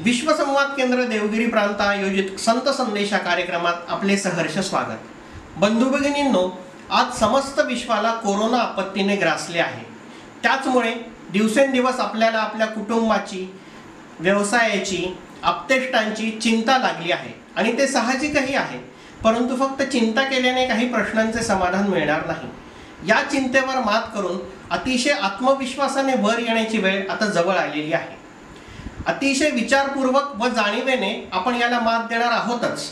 विश्व संवाद केंद्र देवगिरी प्रांत आयोजित संत संदेशा कार्यक्रमात आपले सहर्ष स्वागत। बंधू भगिनींनो, आज समस्त विश्वाला कोरोना आपत्तीने ग्रासले आहे। त्याचमुळे दिवसेंदिवस आपल्याला आपल्या कुटुंबाची, व्यवसायाची, आप्तेष्टांची चिंता लागली आहे आणि ते साहजिकही आहे। परंतु फक्त चिंता केल्याने काही प्रश्नांचे समाधान मिळणार नाही। या चिंतेवर मात करून अतिशय आत्मविश्वासाने वर येण्याची वेळ आता जवळ आलेली आहे। अतिशय विचारपूर्वक व जाणीवेने आपण याला मात देणार आहोतच।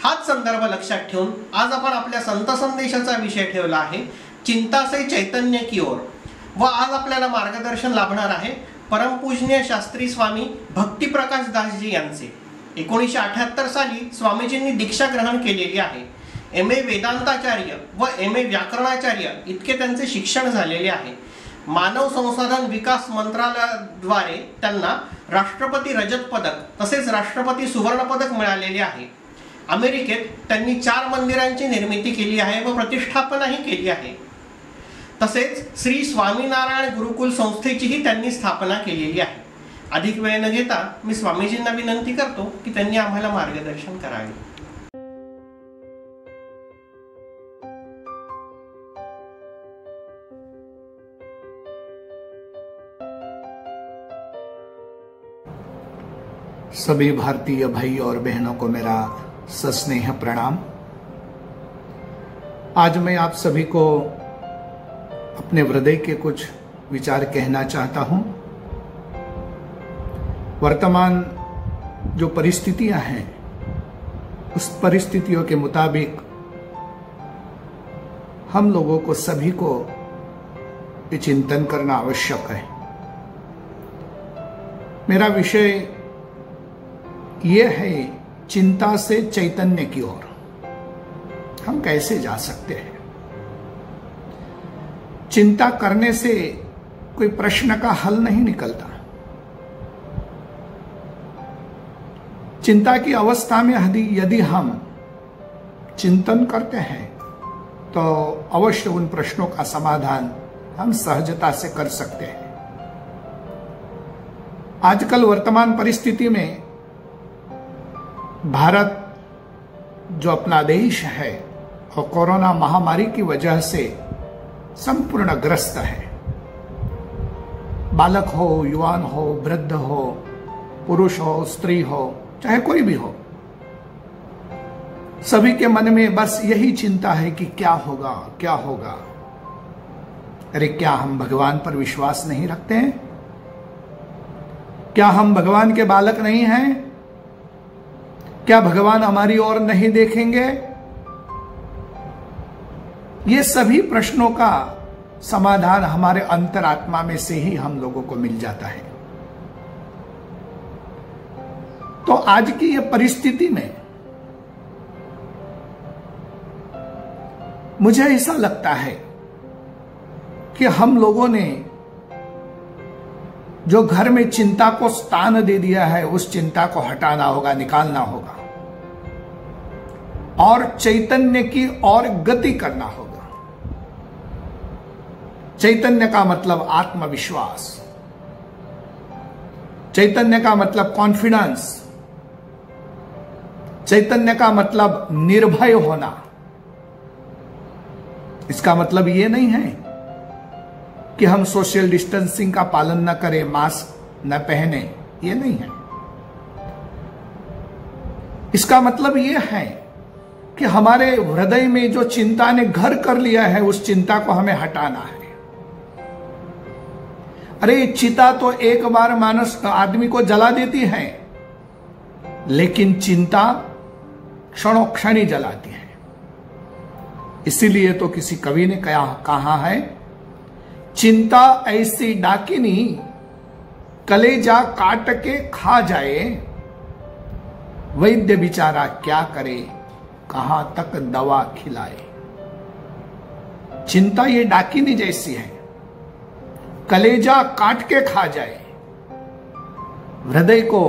हाच संदर्भ लक्षात ठेवून आज आपण आपल्या संत संदेशाचा विषय ठेवला आहे चिंता से चैतन्य की ओर। व आज आपल्याला मार्गदर्शन लाभणार आहे परमपूजनीय शास्त्री स्वामी भक्तिप्रकाश दासजी यांचे। 1978 साली स्वामीजींनी दीक्षा ग्रहण केलेली आहे। MA वेदांताचार्य व MA व्याकरणाचार्य इतके त्यांचे शिक्षण झालेले आहे। मानव संसाधन विकास मंत्रालयाद्वारे त्यांना राष्ट्रपती रजत पदक तसेच राष्ट्रपती सुवर्ण पदक मिळालेले आहे। अमेरिकेत त्यांनी 4 मंदिरांची निर्मिती केली आहे व प्रतिष्ठापनाही केली आहे। तसेच श्री स्वामीनारायण गुरुकुल संस्थेचीही त्यांनी स्थापना केलेली आहे। अधिक वेळ न घेता मी स्वामीजींना विनंती करतो की त्यांनी आम्हाला मार्गदर्शन करावे। सभी भारतीय भाई और बहनों को मेरा सस्नेह प्रणाम। आज मैं आप सभी को अपने हृदय के कुछ विचार कहना चाहता हूं। वर्तमान जो परिस्थितियां हैं उस परिस्थितियों के मुताबिक हम लोगों को सभी को ये चिंतन करना आवश्यक है। मेरा विषय ये है चिंता से चैतन्य की ओर हम कैसे जा सकते हैं। चिंता करने से कोई प्रश्न का हल नहीं निकलता। चिंता की अवस्था में यदि हम चिंतन करते हैं तो अवश्य उन प्रश्नों का समाधान हम सहजता से कर सकते हैं। आजकल वर्तमान परिस्थिति में भारत जो अपना देश है और कोरोना महामारी की वजह से संपूर्ण ग्रस्त है। बालक हो, युवान हो, वृद्ध हो, पुरुष हो, स्त्री हो, चाहे कोई भी हो, सभी के मन में बस यही चिंता है कि क्या होगा, क्या होगा। अरे क्या हम भगवान पर विश्वास नहीं रखते हैं? क्या हम भगवान के बालक नहीं हैं? क्या भगवान हमारी ओर नहीं देखेंगे? ये सभी प्रश्नों का समाधान हमारे अंतरात्मा में से ही हम लोगों को मिल जाता है। तो आज की ये परिस्थिति में मुझे ऐसा लगता है कि हम लोगों ने जो घर में चिंता को स्थान दे दिया है उस चिंता को हटाना होगा, निकालना होगा और चैतन्य की ओर गति करना होगा। चैतन्य का मतलब आत्मविश्वास, चैतन्य का मतलब कॉन्फिडेंस, चैतन्य का मतलब निर्भय होना। इसका मतलब ये नहीं है कि हम सोशल डिस्टेंसिंग का पालन न करें, मास्क न पहने, ये नहीं है। इसका मतलब ये है कि हमारे हृदय में जो चिंता ने घर कर लिया है उस चिंता को हमें हटाना है। अरे चिता तो एक बार आदमी को जला देती है, लेकिन चिंता क्षणों क्षण ही जलाती है। इसीलिए तो किसी कवि ने कहा है, चिंता ऐसी डाकिनी कलेजा काट के खा जाए, वैद्य बिचारा क्या करे कहां तक दवा खिलाए। चिंता ये डाकिनी जैसी है, कलेजा काट के खा जाए, हृदय को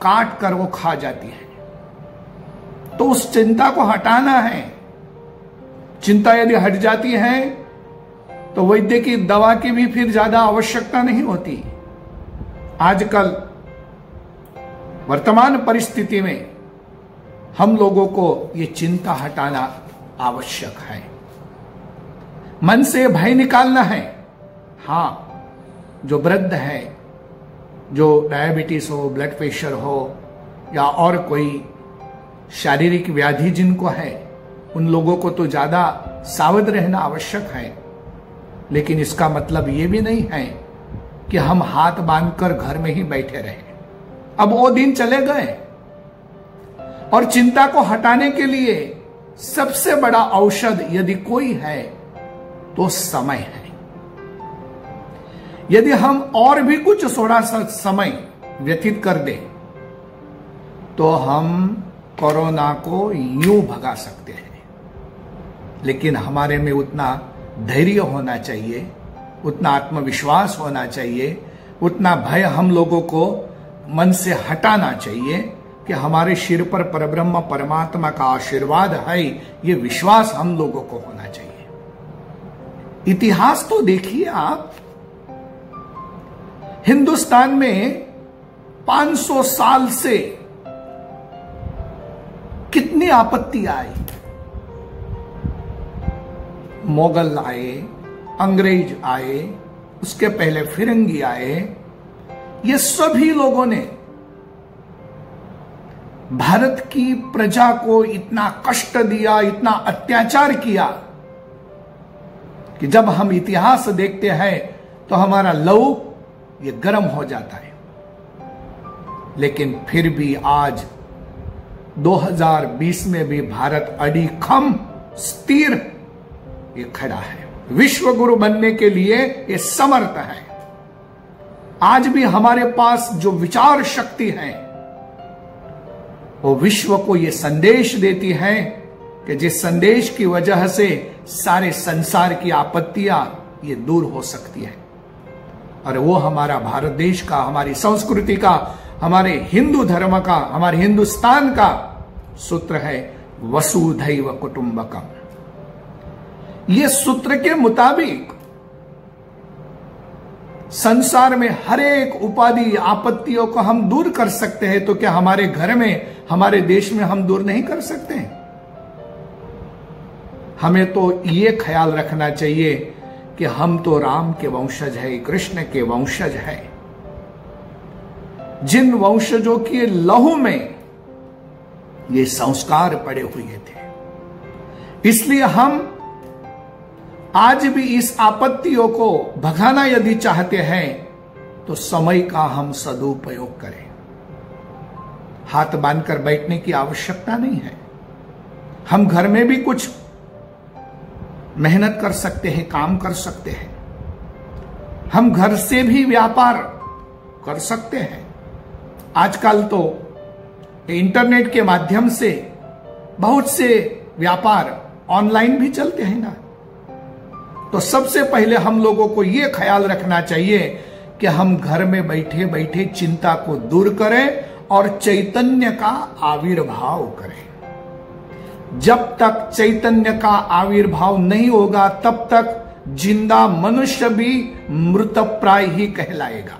काट कर वो खा जाती है। तो उस चिंता को हटाना है। चिंता यदि हट जाती है तो वैद्य की दवा की भी फिर ज्यादा आवश्यकता नहीं होती। आजकल वर्तमान परिस्थिति में हम लोगों को ये चिंता हटाना आवश्यक है, मन से भय निकालना है। हां, जो वृद्ध है, जो डायबिटीज हो, ब्लड प्रेशर हो या और कोई शारीरिक व्याधि जिनको है, उन लोगों को तो ज्यादा सावध रहना आवश्यक है। लेकिन इसका मतलब ये भी नहीं है कि हम हाथ बांधकर घर में ही बैठे रहे। अब वो दिन चले गए और चिंता को हटाने के लिए सबसे बड़ा औषध यदि कोई है तो समय है। यदि हम और भी कुछ थोड़ा सा समय व्यतीत कर दें तो हम कोरोना को यूं भगा सकते हैं। लेकिन हमारे में उतना धैर्य होना चाहिए, उतना आत्मविश्वास होना चाहिए, उतना भय हम लोगों को मन से हटाना चाहिए कि हमारे सिर पर परब्रह्म परमात्मा का आशीर्वाद है, ये विश्वास हम लोगों को होना चाहिए। इतिहास तो देखिए आप, हिंदुस्तान में 500 साल से कितनी आपत्ति आई। मोगल आए, अंग्रेज आए, उसके पहले फिरंगी आए, ये सभी लोगों ने भारत की प्रजा को इतना कष्ट दिया, इतना अत्याचार किया कि जब हम इतिहास देखते हैं तो हमारा लहू ये गर्म हो जाता है। लेकिन फिर भी आज 2020 में भी भारत अडिखम स्थिर ये खड़ा है, विश्व गुरु बनने के लिए ये समर्थ है। आज भी हमारे पास जो विचार शक्ति है वो विश्व को ये संदेश देती है कि जिस संदेश की वजह से सारे संसार की आपत्तियां ये दूर हो सकती है। और वो हमारा भारत देश का, हमारी संस्कृति का, हमारे हिंदू धर्म का, हमारे हिंदुस्तान का सूत्र है वसुधैव कुटुंबकम। ये सूत्र के मुताबिक संसार में हर एक उपाधि आपत्तियों को हम दूर कर सकते हैं, तो क्या हमारे घर में, हमारे देश में हम दूर नहीं कर सकते? हमें तो ये ख्याल रखना चाहिए कि हम तो राम के वंशज है, कृष्ण के वंशज है, जिन वंशजों के लहू में ये संस्कार पड़े हुए थे। इसलिए हम आज भी इस आपत्तियों को भगाना यदि चाहते हैं तो समय का हम सदुपयोग करें। हाथ बांधकर बैठने की आवश्यकता नहीं है। हम घर में भी कुछ मेहनत कर सकते हैं, काम कर सकते हैं। हम घर से भी व्यापार कर सकते हैं। आजकल तो इंटरनेट के माध्यम से बहुत से व्यापार ऑनलाइन भी चलते हैं ना। तो सबसे पहले हम लोगों को यह ख्याल रखना चाहिए कि हम घर में बैठे बैठे चिंता को दूर करें और चैतन्य का आविर्भाव करें। जब तक चैतन्य का आविर्भाव नहीं होगा तब तक जिंदा मनुष्य भी मृतप्राय ही कहलाएगा।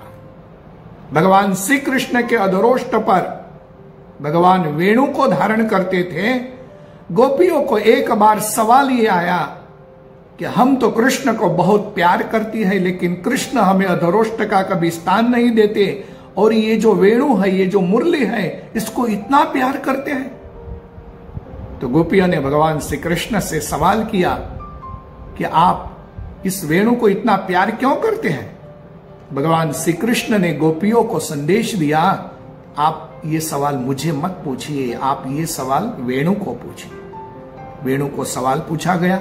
भगवान श्री कृष्ण के अधरोष्ट पर भगवान वेणु को धारण करते थे। गोपियों को एक बार सवाल ये आया कि हम तो कृष्ण को बहुत प्यार करती है, लेकिन कृष्ण हमें अधरोष्ट का कभी स्थान नहीं देते, और ये जो वेणु है, ये जो मुरली है, इसको इतना प्यार करते हैं। तो गोपियों ने भगवान श्री कृष्ण से सवाल किया कि आप इस वेणु को इतना प्यार क्यों करते हैं? भगवान श्री कृष्ण ने गोपियों को संदेश दिया, आप ये सवाल मुझे मत पूछिए, आप ये सवाल वेणु को पूछिए। वेणु को सवाल पूछा गया,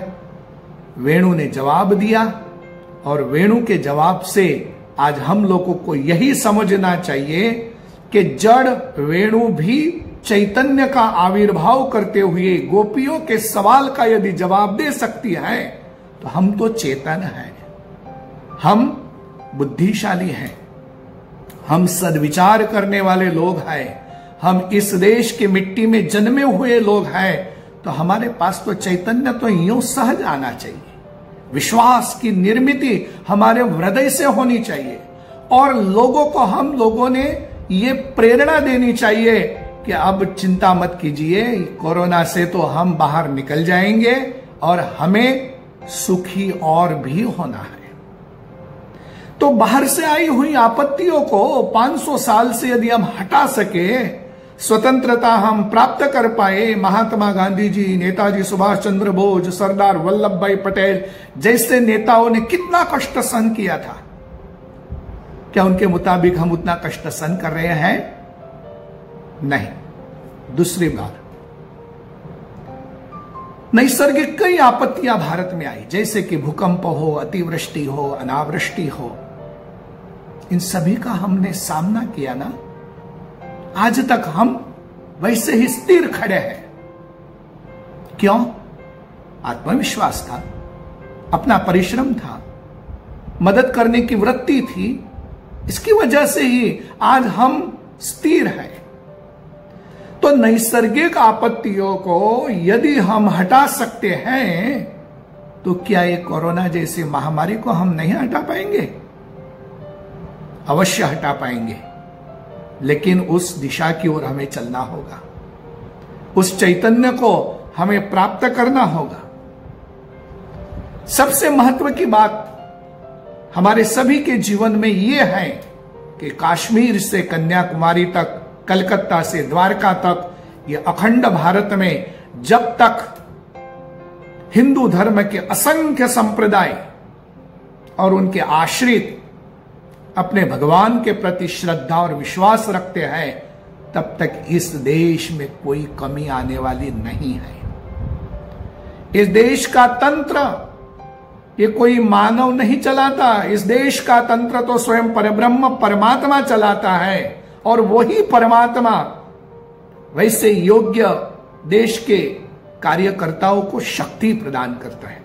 वेणु ने जवाब दिया, और वेणु के जवाब से आज हम लोगों को यही समझना चाहिए कि जड़ वेणु भी चैतन्य का आविर्भाव करते हुए गोपियों के सवाल का यदि जवाब दे सकती है तो हम तो चेतन हैं, हम बुद्धिशाली हैं, हम सद्विचार करने वाले लोग हैं, हम इस देश की मिट्टी में जन्मे हुए लोग हैं। तो हमारे पास तो चैतन्य तो यूं सहज आना चाहिए। विश्वास की निर्मिति हमारे हृदय से होनी चाहिए, और लोगों को हम लोगों ने ये प्रेरणा देनी चाहिए कि अब चिंता मत कीजिए, कोरोना से तो हम बाहर निकल जाएंगे और हमें सुखी और भी होना है। तो बाहर से आई हुई आपत्तियों को 500 साल से यदि हम हटा सके, स्वतंत्रता हम प्राप्त कर पाए, महात्मा गांधी जी, नेताजी सुभाष चंद्र बोस, सरदार वल्लभ भाई पटेल जैसे नेताओं ने कितना कष्ट सहन किया था, क्या उनके मुताबिक हम उतना कष्ट सहन कर रहे हैं? नहीं। दूसरी बात, नैसर्गिक कई आपत्तियां भारत में आई, जैसे कि भूकंप हो, अतिवृष्टि हो, अनावृष्टि हो, इन सभी का हमने सामना किया ना। आज तक हम वैसे ही स्थिर खड़े हैं। क्यों? आत्मविश्वास था, अपना परिश्रम था, मदद करने की वृत्ति थी, इसकी वजह से ही आज हम स्थिर हैं। तो नैसर्गिक आपत्तियों को यदि हम हटा सकते हैं, तो क्या ये कोरोना जैसी महामारी को हम नहीं हटा पाएंगे? अवश्य हटा पाएंगे, लेकिन उस दिशा की ओर हमें चलना होगा, उस चैतन्य को हमें प्राप्त करना होगा। सबसे महत्व की बात हमारे सभी के जीवन में यह है कि कश्मीर से कन्याकुमारी तक, कलकत्ता से द्वारका तक, ये अखंड भारत में जब तक हिंदू धर्म के असंख्य संप्रदाय और उनके आश्रित अपने भगवान के प्रति श्रद्धा और विश्वास रखते हैं, तब तक इस देश में कोई कमी आने वाली नहीं है। इस देश का तंत्र ये कोई मानव नहीं चलाता, इस देश का तंत्र तो स्वयं परब्रह्म परमात्मा चलाता है, और वही परमात्मा वैसे योग्य देश के कार्यकर्ताओं को शक्ति प्रदान करता है।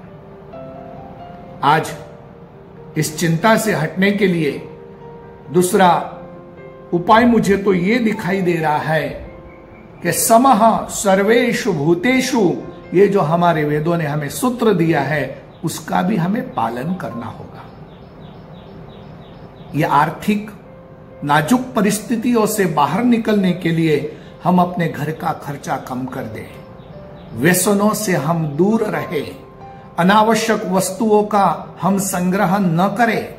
आज इस चिंता से हटने के लिए दूसरा उपाय मुझे तो ये दिखाई दे रहा है कि समः सर्वेषु भूतेषु, ये जो हमारे वेदों ने हमें सूत्र दिया है, उसका भी हमें पालन करना होगा। यह आर्थिक नाजुक परिस्थितियों से बाहर निकलने के लिए हम अपने घर का खर्चा कम कर दें, व्यसनों से हम दूर रहे, अनावश्यक वस्तुओं का हम संग्रह न करें।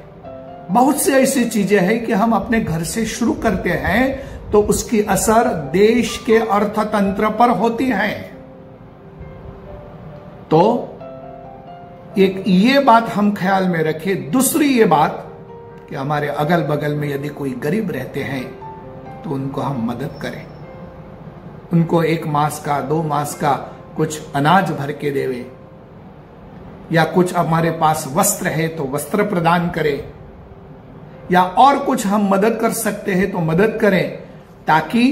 बहुत सी ऐसी चीजें हैं कि हम अपने घर से शुरू करते हैं तो उसकी असर देश के अर्थतंत्र पर होती है। तो एक ये बात हम ख्याल में रखें। दूसरी ये बात कि हमारे अगल बगल में यदि कोई गरीब रहते हैं तो उनको हम मदद करें, उनको 1 मास का 2 मास का कुछ अनाज भर के देवे, या कुछ हमारे पास वस्त्र है तो वस्त्र प्रदान करें, या और कुछ हम मदद कर सकते हैं तो मदद करें, ताकि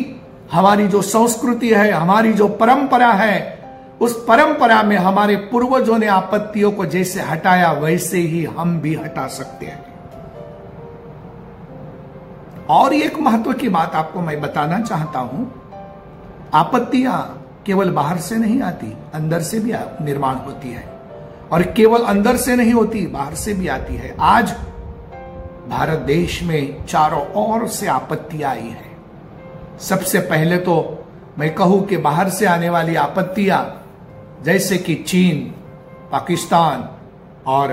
हमारी जो संस्कृति है, हमारी जो परंपरा है, उस परंपरा में हमारे पूर्वजों ने आपत्तियों को जैसे हटाया वैसे ही हम भी हटा सकते हैं। और एक महत्व की बात आपको मैं बताना चाहता हूं, आपत्तियां केवल बाहर से नहीं आती, अंदर से भी निर्माण होती है, और केवल अंदर से नहीं होती, बाहर से भी आती है। आज भारत देश में चारों ओर से आपत्तियां आई हैं। सबसे पहले तो मैं कहूं कि बाहर से आने वाली आपत्तियां, जैसे कि चीन, पाकिस्तान और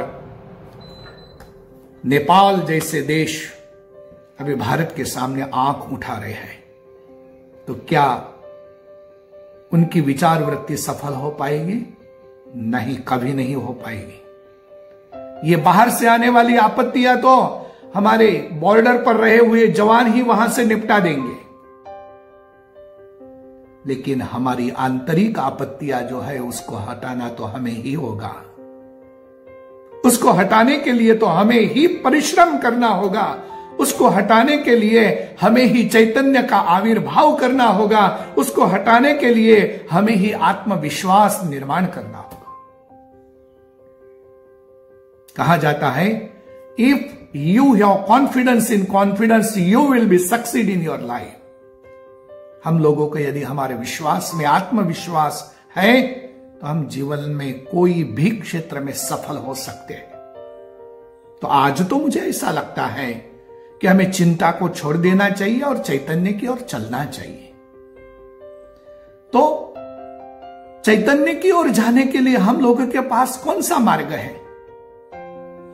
नेपाल जैसे देश अभी भारत के सामने आंख उठा रहे हैं, तो क्या उनकी विचार वृत्ति सफल हो पाएगी? नहीं, कभी नहीं हो पाएगी। ये बाहर से आने वाली आपत्तियां तो हमारे बॉर्डर पर रहे हुए जवान ही वहां से निपटा देंगे, लेकिन हमारी आंतरिक आपत्तियां जो है उसको हटाना तो हमें ही होगा। उसको हटाने के लिए तो हमें ही परिश्रम करना होगा, उसको हटाने के लिए हमें ही चैतन्य का आविर्भाव करना होगा, उसको हटाने के लिए हमें ही आत्मविश्वास निर्माण करना होगा। कहा जाता है, if you have confidence in confidence you will be succeed in your life. हम लोगों को यदि हमारे विश्वास में आत्मविश्वास है तो हम जीवन में कोई भी क्षेत्र में सफल हो सकते हैं। तो आज तो मुझे ऐसा लगता है कि हमें चिंता को छोड़ देना चाहिए और चैतन्य की ओर चलना चाहिए। तो चैतन्य की ओर जाने के लिए हम लोगों के पास कौन सा मार्ग है?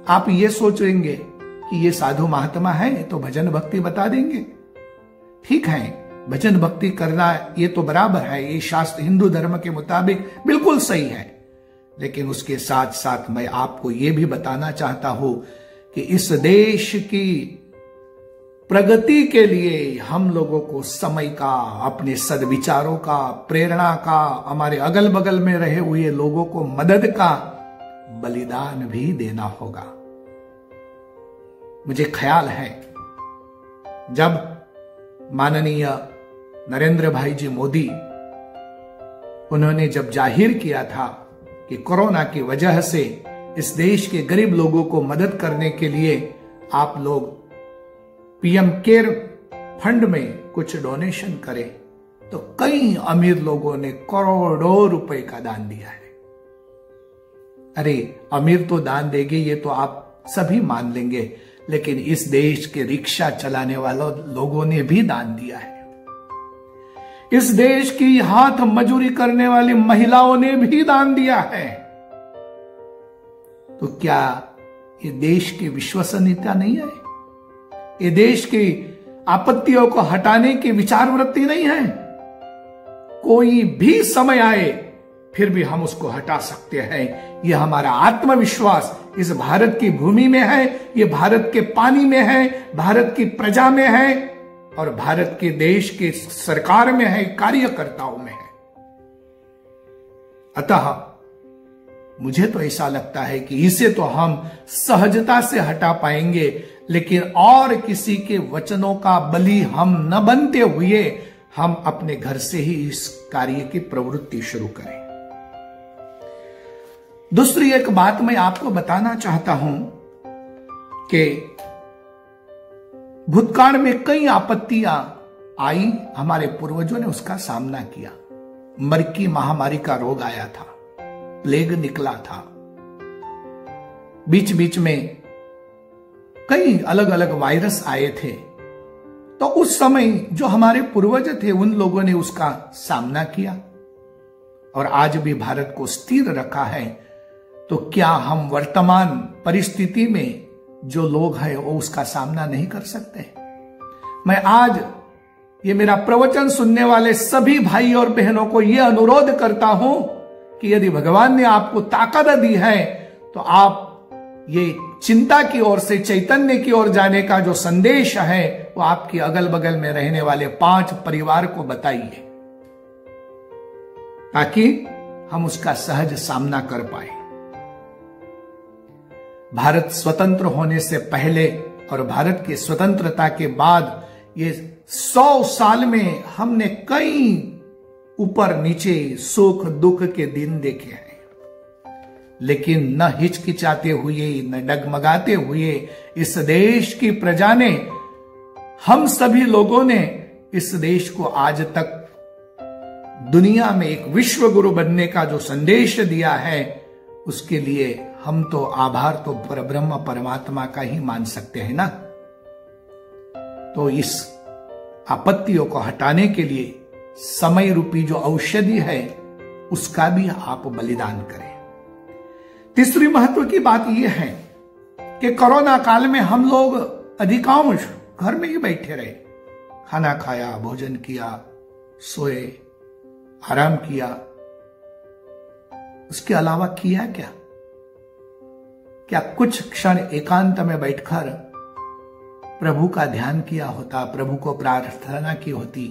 आप ये सोचेंगे कि ये साधु महात्मा है तो भजन भक्ति बता देंगे। ठीक है, भजन भक्ति करना ये तो बराबर है, ये शास्त्र हिंदू धर्म के मुताबिक बिल्कुल सही है। लेकिन उसके साथ साथ मैं आपको ये भी बताना चाहता हूं कि इस देश की प्रगति के लिए हम लोगों को समय का, अपने सद्विचारों का, प्रेरणा का, हमारे अगल बगल में रहे हुए लोगों को मदद का बलिदान भी देना होगा। मुझे ख्याल है जब माननीय नरेंद्र भाई जी मोदी उन्होंने जब जाहिर किया था कि कोरोना की वजह से इस देश के गरीब लोगों को मदद करने के लिए आप लोग पीएम केयर फंड में कुछ डोनेशन करें, तो कई अमीर लोगों ने करोड़ों रुपए का दान दिया है। अरे अमीर तो दान देंगे ये तो आप सभी मान लेंगे, लेकिन इस देश के रिक्शा चलाने वालों लोगों ने भी दान दिया है। इस देश की हाथ मजूरी करने वाली महिलाओं ने भी दान दिया है। तो क्या ये देश की विश्वसनीयता नहीं है? ये देश की आपत्तियों को हटाने की विचार वृत्ति नहीं है? कोई भी समय आए फिर भी हम उसको हटा सकते हैं। यह हमारा आत्मविश्वास इस भारत की भूमि में है, ये भारत के पानी में है, भारत की प्रजा में है और भारत के देश के सरकार में है, कार्यकर्ताओं में है। अतः मुझे तो ऐसा लगता है कि इसे तो हम सहजता से हटा पाएंगे, लेकिन और किसी के वचनों का बलि हम न बनते हुए हम अपने घर से ही इस कार्य की प्रवृत्ति शुरू करें। दूसरी एक बात मैं आपको बताना चाहता हूं कि भूतकाल में कई आपत्तियां आई, हमारे पूर्वजों ने उसका सामना किया। मरकी महामारी का रोग आया था, प्लेग निकला था, बीच बीच में कई अलग अलग वायरस आए थे। तो उस समय जो हमारे पूर्वज थे उन लोगों ने उसका सामना किया और आज भी भारत को स्थिर रखा है। तो क्या हम वर्तमान परिस्थिति में जो लोग हैं वो उसका सामना नहीं कर सकते? मैं आज ये मेरा प्रवचन सुनने वाले सभी भाई और बहनों को यह अनुरोध करता हूं कि यदि भगवान ने आपको ताकत दी है तो आप ये चिंता की ओर से चैतन्य की ओर जाने का जो संदेश है वो आपके अगल बगल में रहने वाले 5 परिवार को बताइए, ताकि हम उसका सहज सामना कर पाए। भारत स्वतंत्र होने से पहले और भारत की स्वतंत्रता के बाद ये 100 साल में हमने कई ऊपर नीचे सुख दुख के दिन देखे हैं, लेकिन न हिचकिचाते हुए न डगमगाते हुए इस देश की प्रजा ने, हम सभी लोगों ने इस देश को आज तक दुनिया में एक विश्व गुरु बनने का जो संदेश दिया है, उसके लिए हम तो आभार तो परब्रह्म परमात्मा का ही मान सकते हैं ना। तो इस आपत्तियों को हटाने के लिए समय रूपी जो औषधि है उसका भी आप बलिदान करें। तीसरी महत्व की बात यह है कि कोरोना काल में हम लोग अधिकांश घर में ही बैठे रहे, खाना खाया, भोजन किया, सोए, आराम किया। उसके अलावा किया क्या? क्या कुछ क्षण एकांत में बैठकर प्रभु का ध्यान किया होता, प्रभु को प्रार्थना की होती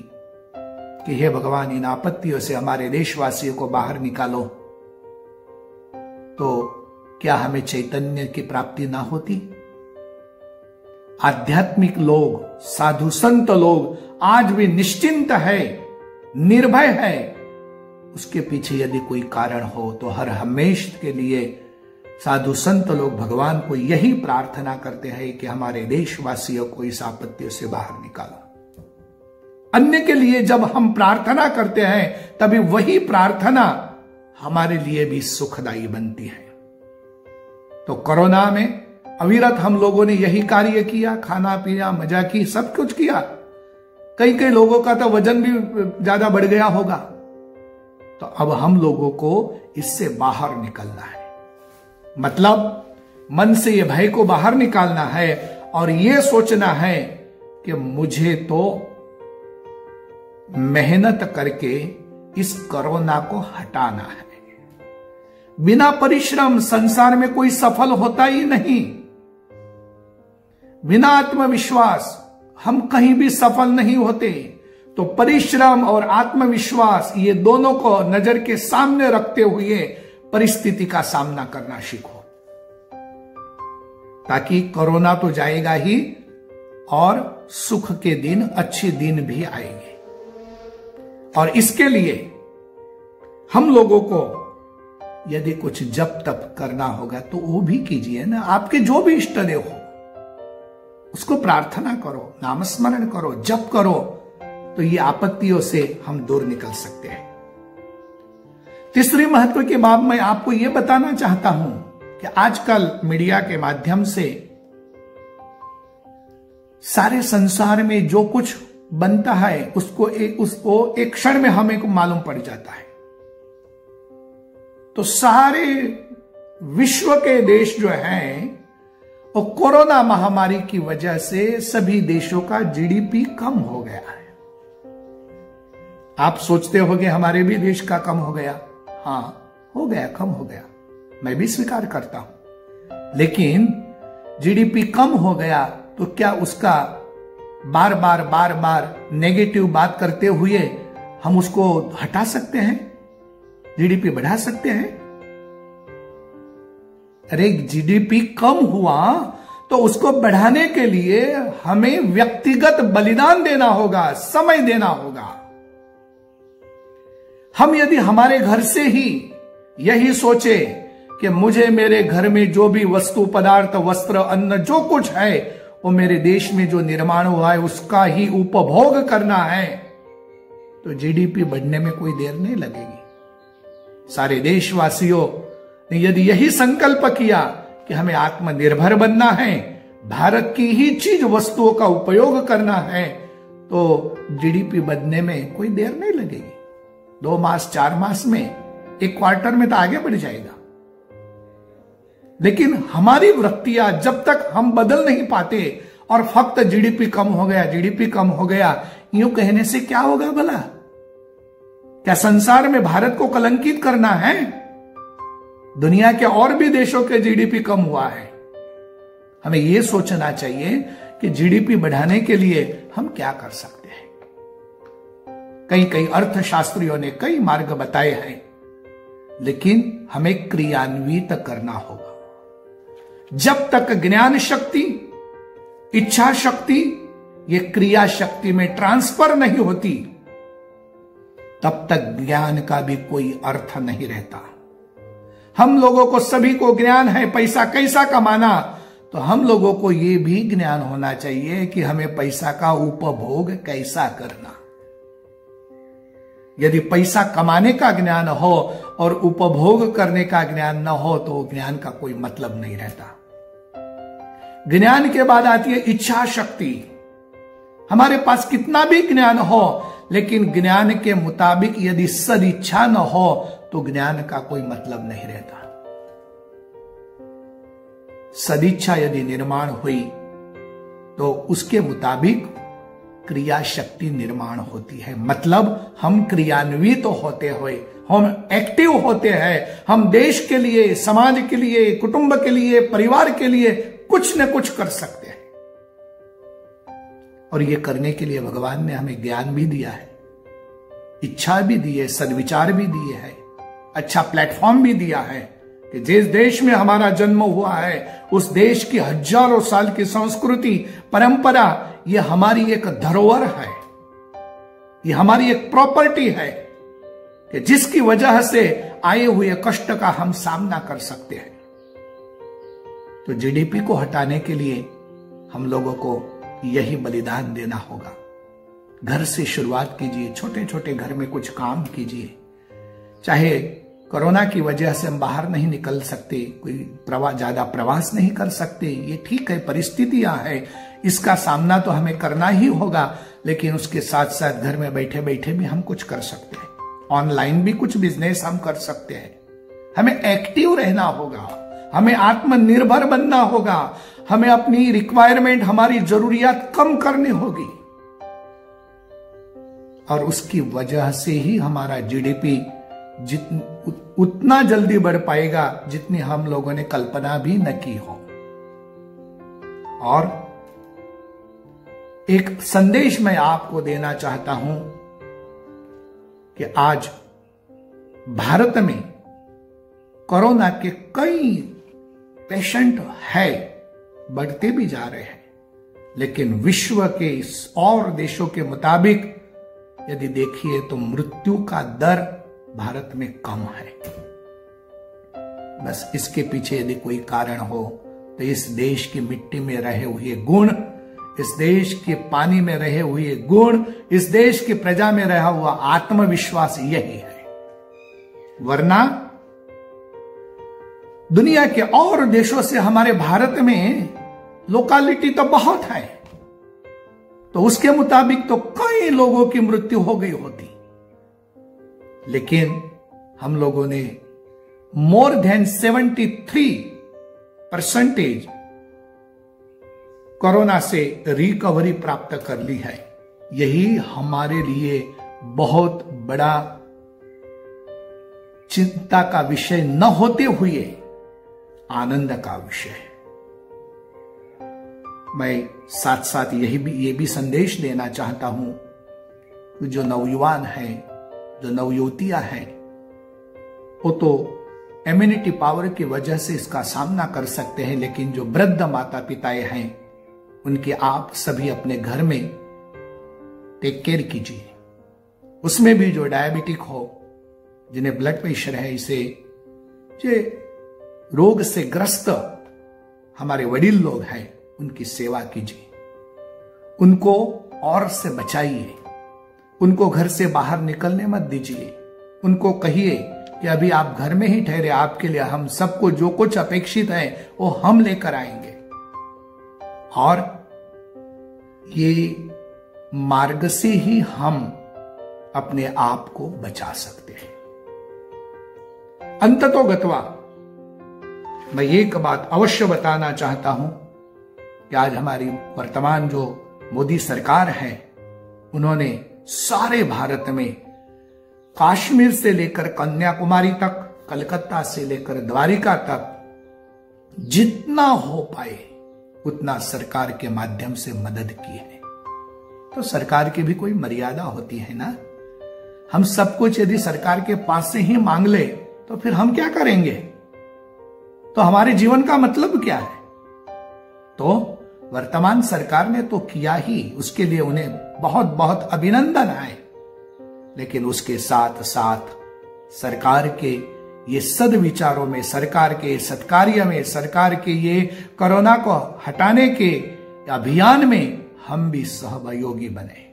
कि हे भगवान इन आपत्तियों से हमारे देशवासियों को बाहर निकालो, तो क्या हमें चैतन्य की प्राप्ति ना होती? आध्यात्मिक लोग, साधु संत लोग आज भी निश्चिंत है, निर्भय है। उसके पीछे यदि कोई कारण हो तो हर हमेशा के लिए साधु संत लोग भगवान को यही प्रार्थना करते हैं कि हमारे देशवासियों को इस आपत्तियों से बाहर निकालो। अन्य के लिए जब हम प्रार्थना करते हैं तभी वही प्रार्थना हमारे लिए भी सुखदायी बनती है। तो कोरोना में अविरत हम लोगों ने यही कार्य किया, खाना पीना मजा की, सब कुछ किया। कई कई लोगों का तो वजन भी ज्यादा बढ़ गया होगा। तो अब हम लोगों को इससे बाहर निकलना है, मतलब मन से ये भय को बाहर निकालना है और ये सोचना है कि मुझे तो मेहनत करके इस कोरोना को हटाना है। बिना परिश्रम संसार में कोई सफल होता ही नहीं। बिना आत्मविश्वास हम कहीं भी सफल नहीं होते। तो परिश्रम और आत्मविश्वास ये दोनों को नजर के सामने रखते हुए परिस्थिति का सामना करना सीखो, ताकि कोरोना तो जाएगा ही और सुख के दिन, अच्छे दिन भी आएंगे। और इसके लिए हम लोगों को यदि कुछ जप तप करना होगा तो वो भी कीजिए ना। आपके जो भी इष्ट देव हो उसको प्रार्थना करो, नामस्मरण करो, जप करो, तो ये आपत्तियों से हम दूर निकल सकते हैं। तीसरी महत्व की बात मैं आपको यह बताना चाहता हूं कि आजकल मीडिया के माध्यम से सारे संसार में जो कुछ बनता है उसको एक क्षण में हमें को मालूम पड़ जाता है। तो सारे विश्व के देश जो हैं वो कोरोना महामारी की वजह से सभी देशों का जीडीपी कम हो गया है। आप सोचते होंगे हमारे भी देश का कम हो गया। हां, हो गया, कम हो गया, मैं भी स्वीकार करता हूं। लेकिन जीडीपी कम हो गया तो क्या उसका बार बार नेगेटिव बात करते हुए हम उसको हटा सकते हैं? जीडीपी बढ़ा सकते हैं? अरे जीडीपी कम हुआ तो उसको बढ़ाने के लिए हमें व्यक्तिगत बलिदान देना होगा, समय देना होगा। हम यदि हमारे घर से ही यही सोचे कि मुझे मेरे घर में जो भी वस्तु पदार्थ, वस्त्र, अन्न जो कुछ है वो मेरे देश में जो निर्माण हुआ है उसका ही उपभोग करना है, तो जीडीपी बढ़ने में कोई देर नहीं लगेगी। सारे देशवासियों ने यदि यही संकल्प किया कि हमें आत्मनिर्भर बनना है, भारत की ही चीज वस्तुओं का उपयोग करना है, तो जीडीपी बढ़ने में कोई देर नहीं लगेगी। 2 मास, 4 मास में, 1 क्वार्टर में तो आगे बढ़ जाएगा। लेकिन हमारी वृत्तियां जब तक हम बदल नहीं पाते और फक्त जीडीपी कम हो गया, जीडीपी कम हो गया, यूं कहने से क्या होगा भला? क्या संसार में भारत को कलंकित करना है? दुनिया के और भी देशों के जीडीपी कम हुआ है। हमें यह सोचना चाहिए कि जीडीपी बढ़ाने के लिए हम क्या कर सकते हैं। कई अर्थशास्त्रियों ने कई मार्ग बताए हैं, लेकिन हमें क्रियान्वित करना होगा। जब तक ज्ञान शक्ति, इच्छा शक्ति ये क्रिया शक्ति में ट्रांसफर नहीं होती, तब तक ज्ञान का भी कोई अर्थ नहीं रहता। हम लोगों को सभी को ज्ञान है पैसा कैसा कमाना, तो हम लोगों को यह भी ज्ञान होना चाहिए कि हमें पैसा का उपभोग कैसा करना। यदि पैसा कमाने का ज्ञान हो और उपभोग करने का ज्ञान न हो तो ज्ञान का कोई मतलब नहीं रहता। ज्ञान के बाद आती है इच्छा शक्ति। हमारे पास कितना भी ज्ञान हो, लेकिन ज्ञान के मुताबिक यदि सदिच्छा न हो तो ज्ञान का कोई मतलब नहीं रहता। सदिच्छा यदि निर्माण हुई तो उसके मुताबिक क्रिया शक्ति निर्माण होती है। मतलब हम क्रियान्वित तो होते हुए, हम एक्टिव होते हैं, हम देश के लिए, समाज के लिए, कुटुंब के लिए, परिवार के लिए कुछ न कुछ कर सकते हैं। और ये करने के लिए भगवान ने हमें ज्ञान भी दिया है, इच्छा भी दी है, सद्विचार भी दिए है, अच्छा प्लेटफॉर्म भी दिया है कि जिस देश में हमारा जन्म हुआ है उस देश की हजारों साल की संस्कृति, परंपरा, ये हमारी एक धरोहर है, ये हमारी एक प्रॉपर्टी है कि जिसकी वजह से आए हुए कष्ट का हम सामना कर सकते हैं। तो जीडीपी को हटाने के लिए हम लोगों को यही बलिदान देना होगा। घर से शुरुआत कीजिए, छोटे छोटे घर में कुछ काम कीजिए। चाहे कोरोना की वजह से हम बाहर नहीं निकल सकते, कोई ज्यादा प्रवास नहीं कर सकते, ये ठीक है, परिस्थितियां हैं, इसका सामना तो हमें करना ही होगा, लेकिन उसके साथ साथ घर में बैठे बैठे भी हम कुछ कर सकते हैं। ऑनलाइन भी कुछ बिजनेस हम कर सकते हैं। हमें एक्टिव रहना होगा, हमें आत्मनिर्भर बनना होगा, हमें अपनी रिक्वायरमेंट, हमारी जरूरियात कम करनी होगी, और उसकी वजह से ही हमारा जीडीपी उतना जल्दी बढ़ पाएगा जितनी हम लोगों ने कल्पना भी न की हो। और एक संदेश मैं आपको देना चाहता हूं कि आज भारत में कोरोना के कई पेशेंट है, बढ़ते भी जा रहे हैं, लेकिन विश्व के और देशों के मुताबिक यदि देखिए तो मृत्यु का दर भारत में कम है। बस इसके पीछे यदि कोई कारण हो तो इस देश की मिट्टी में रहे हुए गुण, इस देश के पानी में रहे हुए गुण, इस देश की प्रजा में रहा हुआ आत्मविश्वास यही है। वरना दुनिया के और देशों से हमारे भारत में लोकालिटी तो बहुत है, तो उसके मुताबिक तो कई लोगों की मृत्यु हो गई होती, लेकिन हम लोगों ने मोर देन 73% कोरोना से रिकवरी प्राप्त कर ली है। यही हमारे लिए बहुत बड़ा चिंता का विषय न होते हुए आनंद का विषय है। मैं साथ साथ ये भी संदेश देना चाहता हूं कि जो नौजवान हैं, जो नवयुवतियां हैं, वो तो इम्यूनिटी पावर की वजह से इसका सामना कर सकते हैं, लेकिन जो वृद्ध माता पिताएं हैं उनके आप सभी अपने घर में टेक केयर कीजिए। उसमें भी जो डायबिटिक हो, जिन्हें ब्लड प्रेशर है, इसे जो रोग से ग्रस्त हमारे वडील लोग हैं, उनकी सेवा कीजिए, उनको और से बचाइए, उनको घर से बाहर निकलने मत दीजिए, उनको कहिए कि अभी आप घर में ही ठहरे, आपके लिए हम सबको जो कुछ अपेक्षित है वो हम लेकर आएंगे। और ये मार्ग से ही हम अपने आप को बचा सकते हैं। अंततोगत्वा मैं एक बात अवश्य बताना चाहता हूं कि आज हमारी वर्तमान जो मोदी सरकार है, उन्होंने सारे भारत में कश्मीर से लेकर कन्याकुमारी तक, कलकत्ता से लेकर द्वारिका तक जितना हो पाए उतना सरकार के माध्यम से मदद की है। तो सरकार की भी कोई मर्यादा होती है ना। हम सब कुछ यदि सरकार के पास से ही मांग ले तो फिर हम क्या करेंगे? तो हमारे जीवन का मतलब क्या है? तो वर्तमान सरकार ने तो किया ही, उसके लिए उन्हें बहुत बहुत अभिनंदन है। लेकिन उसके साथ साथ सरकार के ये सद्विचारों में, सरकार के सत्कार्य में, सरकार के ये कोरोना को हटाने के अभियान में हम भी सहयोगी बने।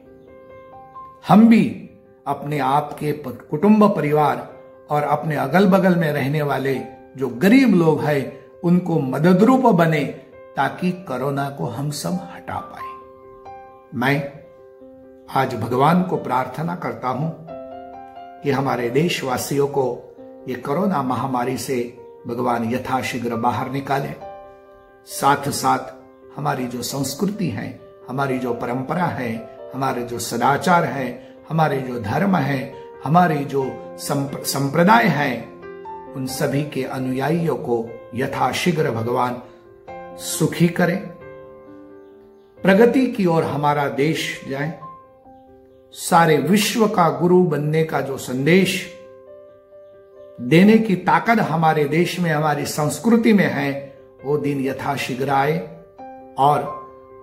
हम भी अपने आप के कुटुंब परिवार और अपने अगल बगल में रहने वाले जो गरीब लोग हैं उनको मददरूप बने, ताकि कोरोना को हम सब हटा पाए। मैं आज भगवान को प्रार्थना करता हूं कि हमारे देशवासियों को ये कोरोना महामारी से भगवान यथाशीघ्र बाहर निकाले। साथ साथ हमारी जो संस्कृति है, हमारी जो परंपरा है, हमारे जो सदाचार है, हमारे जो धर्म है, हमारे जो संप्रदाय है, उन सभी के अनुयायियों को यथाशीघ्र भगवान सुखी करे, प्रगति की ओर हमारा देश जाए। सारे विश्व का गुरु बनने का जो संदेश देने की ताकत हमारे देश में, हमारी संस्कृति में है, वो दिन यथाशीघ्र आए और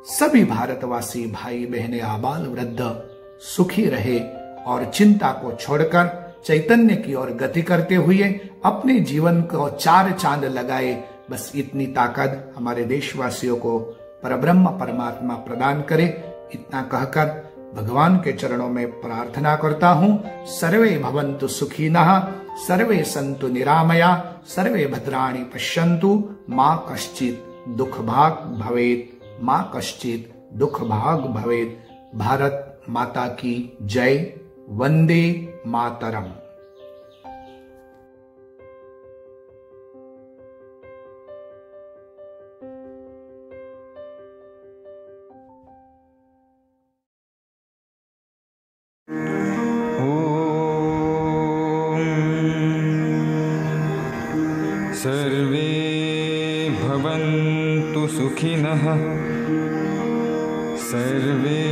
सभी भारतवासी भाई बहनें, आबाल वृद्ध सुखी रहे और चिंता को छोड़कर चैतन्य की ओर गति करते हुए अपने जीवन को चार चांद लगाए। बस इतनी ताकत हमारे देशवासियों को परब्रह्म परमात्मा प्रदान करे। इतना कहकर भगवान के चरणों में प्रार्थना करता हूं। सर्वे भवन्तु सुखिनः, सर्वे सन्तु निरामया, सर्वे भद्राणि पश्यन्तु, मा कश्चित् दुःखभाग् भवेत्, मा कश्चित् दुःखभाग् भवेत्। भारत माता की जय। वंदे मातरम। सर्वे भवन्तु सुखिनः, सर्वे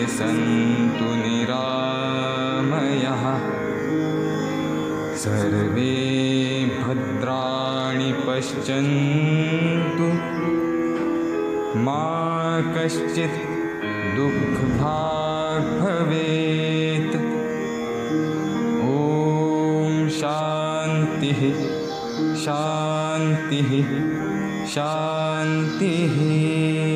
सन्तु निरामयाः, सर्वे भद्राणि पश्यन्तु, मा कश्चित् दुःखभाग् भवेत्। ॐ शान्तिः शान्तिः शान्तिः।